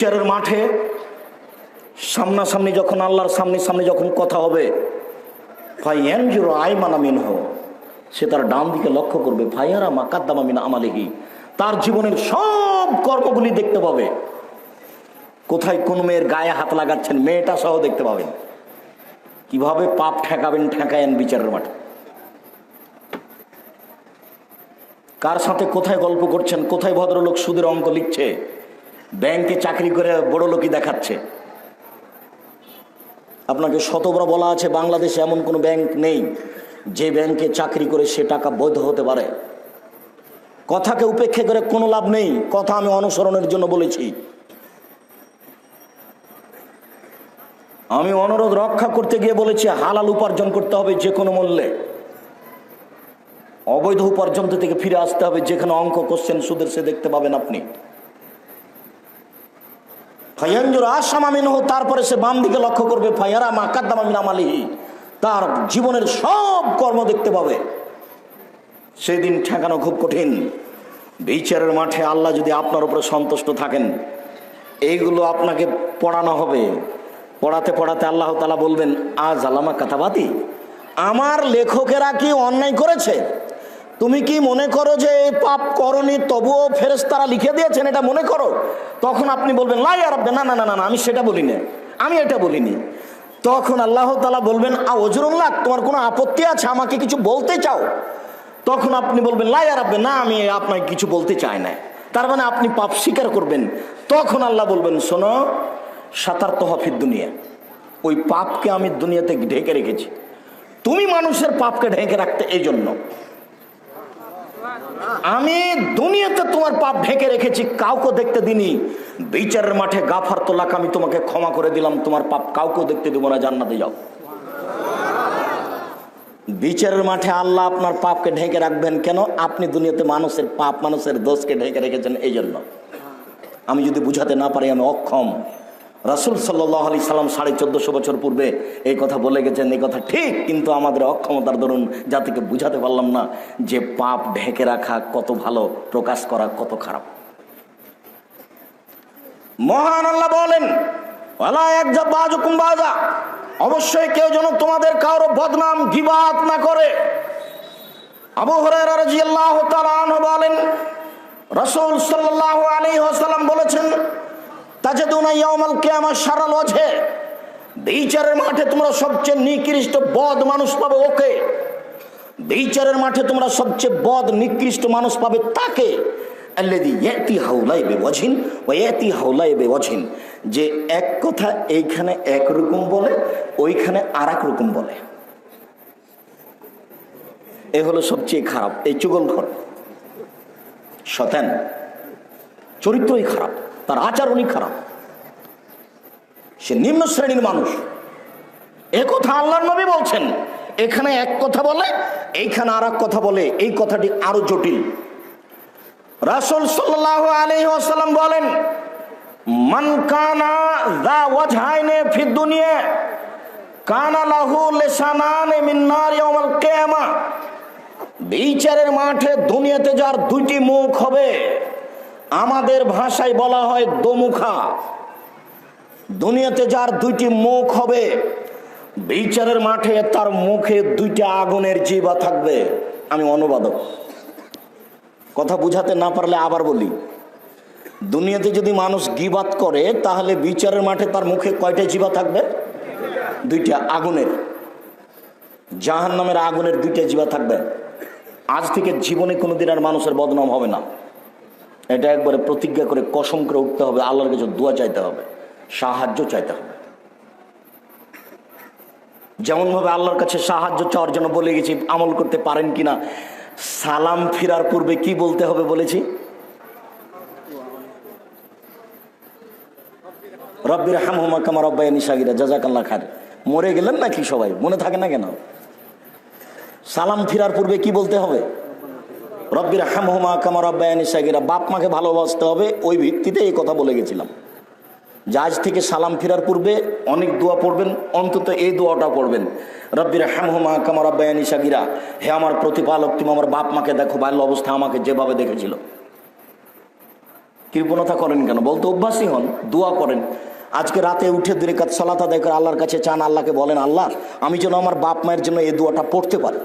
বিচারের মাঠে সামনাসামনি যখন আল্লাহর সামনে যখন কথা হবে, ফায়ানজুরু আইমানা মিনহু, সে তার ডান দিকে লক্ষ্য করবে, ফায়ারা মা কাদ্দামা মিন আমালিহি, তার জীবনের সব কর্মগুলি দেখতে পাবে। কোথায় কোন মেয়ের গায়ে হাত লাগাচ্ছেন মেয়েটা সহ দেখতে পাবেন। কিভাবে পাপ ঠেকাবেন ঠেকায়েন বিচারের মাঠে। কার সাথে কোথায় গল্প করছেন, কোথায় ভদ্রলোক সুদের অঙ্ক লিখছে, ব্যাংকে চাকরি করে বড় লোকই দেখাচ্ছে। আপনাকে শতবার বলা আছে বাংলাদেশে এমন কোনো ব্যাংক নেই যে ব্যাংকে চাকরি করে সে টাকা বৈধ হতে পারে। কথাকে উপেক্ষা করে কোনো লাভ নেই, কথা আমি অনুসরণের জন্য বলেছি। আমি অনুরোধ রক্ষা করতে গিয়ে বলেছি হালাল উপার্জন করতে হবে যে কোনো মূল্যে, অবৈধ উপার্জন থেকে ফিরে আসতে হবে। যেখানে অঙ্ক কোশ্চেন সুদের সে দেখতে পাবেন আপনি। ফায়ানজুরু আসামা মিনহু, তারপরে সে বাম দিকে লক্ষ্য করবে, ফায়ারা মা কাদ্দামা মিন আমালিহি, তার জীবনের সব কর্ম দেখতে পাবে। সেদিন ঠেকানো খুব কঠিন। বিচারের মাঠে আল্লাহ যদি আপনার উপরে সন্তুষ্ট থাকেন, এইগুলো আপনাকে পড়ানো হবে। পড়াতে পড়াতে আল্লাহ তাআলা বলবেন, আজ আলামা কাতাবাতি, আমার লেখকেরা কি অন্যায় করেছে? তুমি কি মনে করো যে এই পাপ করনি তবুও ফেরেশতারা লিখে দিয়েছেন, এটা মনে করো? তখন আপনি বলবেন, লা ইয়া রাব্বি, না না না না, আমি সেটা বলিনি, আমি এটা বলিনি। তখন আল্লাহ তাআলা বলবেন, আউযরুল্লাহ, তোমার কোনো আপত্তি আছে, আমাকে কিছু বলতে চাও? তখন আপনি বলবেন, লা ইয়া রাব্বি, না, আমি আপনাকে কিছু বলতে চাই না। তার মানে আপনি পাপ স্বীকার করবেন। তখন আল্লাহ বলবেন, শোনো, সাতারতুহা ফিদ দুনিয়া, ওই পাপকে আমি দুনিয়াতে ঢেকে রেখেছি। তুমি মানুষের পাপকে ঢেকে রাখতে, এই জন্য আমি দুনিয়াতে তোমার পাপ ঢেকে রেখেছি, কাউকে দেখতে দিনি। বিচারের মাঠে গাফারতু লাক, আমি তোমাকে ক্ষমা করে দিলাম, তোমার পাপ কাউকে দেখতে দেব না, জান্নাতে যাও। বিচারের মাঠে আল্লাহ আপনার পাপকে ঢেকে রাখবেন কেন? আপনি দুনিয়াতে মানুষের পাপ, মানুষের দোষকে ঢেকে রেখেছেন, এই জন্য। আমি যদি বুঝাতে না পারি আমি অক্ষম। রাসূল সাল্লাল্লাহু আলাইহি সাল্লাম 1450 বছর পূর্বে এই কথা বলে গেছেন, এই কথা ঠিক, কিন্তু আমাদের অক্ষমতার দরুন জাতিকে বুঝাতে পারলাম না যে পাপ ঢেকে রাখা কত ভালো, প্রকাশ করা কত খারাপ। মহান আল্লাহ বলেন, ওয়ালা ইয়াগযাব বাযুকুম বাযা, অবশ্যই কেউ যেন তোমাদের কারো বদনাম গীবাত না করে। আবু হুরায়রা রাদিয়াল্লাহু তাআলা আনহু বলেন, রাসূল সাল্লাল্লাহু আলাইহি ওয়াসাল্লাম বলেছেন, তাজিদুনা ইয়াউমাল কিয়ামা শাররাল ওয়াজহে, বিচারের মাঠে তোমরা সবচেয়ে নিকৃষ্ট বদ মানুষ পাবে ওকে। বিচারের মাঠে তোমরা সবচেয়ে বদ নিকৃষ্ট মানুষ পাবে তাকে, আল্লাযী ইয়াতি হাউলাই বিওয়াজহিন ওয়া ইয়াতি হাউলাই বিওয়াজহিন, যে এক কথা এইখানে একরকম বলে, ওইখানে আরেক রকম বলে। এ হলো সবচেয়ে খারাপ, এই চুগলখোর শয়তান, চরিত্রই খারাপ, তার আচরণই খারাপ, সে নিম্ন শ্রেণীর মানুষ। এ কথা আল্লাহর নবী বলছেন। এখানে এক কথা বলে, এইখানে আর এক কথা বলে, এই কথাটি আরো জটিল। রাসূল সাল্লাল্লাহু আলাইহি ওয়াসাল্লাম বলেন, মান কানা যা ওয়াজহাইনে ফিদ দুনিয়া কানা লাহু লিসানান মিন নার ইয়াউমাল কিয়ামা, বিচারের মাঠে দুনিয়াতে যার দুইটি মুখ হবে, আমাদের ভাষায় বলা হয় দোমুখা। দুনিয়াতে যার দুইটি মুখ হবে, বিচারের মাঠে তার মুখে দুইটা আগুনের জিহ্বা থাকবে। আমি অনুবাদক, কথা বুঝাতে না পারলে আবার বলি। দুনিয়াতে যদি মানুষ গীবাত করে, তাহলে বিচারের মাঠে তার মুখে কয়টা জিহ্বা থাকবে? দুইটা, আগুনের, জাহান্নামের আগুনের দুইটা জিহ্বা থাকবে। আজ থেকে জীবনে কোনোদিন আর মানুষের বদনাম হবে না। এটা একবারে প্রতিজ্ঞা করে কসম করে উঠতে হবে, আল্লাহর কাছে দোয়া চাইতে হবে, সাহায্য চাইতে হবে। যেমন ভাবে আল্লাহর কাছে সাহায্য চাওয়ার জন্য বলে গেছি, আমল করতে পারেন কিনা, সালাম ফিরার পূর্বে কি বলতে হবে বলেছি? রব্বির হামহুমা কামা রাব্বায়ানি সাগীরা, জাযাকাল্লাহ খায়র। মরে গেলেন নাকি সবাই, মনে থাকে না কেন? সালাম ফিরার পূর্বে কি বলতে হবে? রব্বির হামহুমা কামা রাব্বায়ানি সাগীরা। বাপ মাকে ভালোবাসতে হবে, ওই ভিত্তিতে এই কথা বলে গেছিলাম। আজ থেকে সালাম ফিরার পূর্বে অনেক দোয়া পড়বেন, অন্তত এই দোয়াটা পড়বেন, রব্বির হামহুমা কামা রাব্বায়ানি সাগীরা, হে আমার প্রতিপালক, তুমি আমার বাপ মাকে দেখো ভালো অবস্থা আমাকে যেভাবে দেখেছিল। কৃপণতা করেন কেন? বলতে অভ্যাসী হন, দোয়া করেন। আজকে রাতে উঠে 2 রাকাত সালাত আদায় করে আল্লাহর কাছে চান, আল্লাহকে বলেন, আল্লাহ আমি যেন আমার বাপ মায়ের জন্য এই দোয়াটা পড়তে পারি।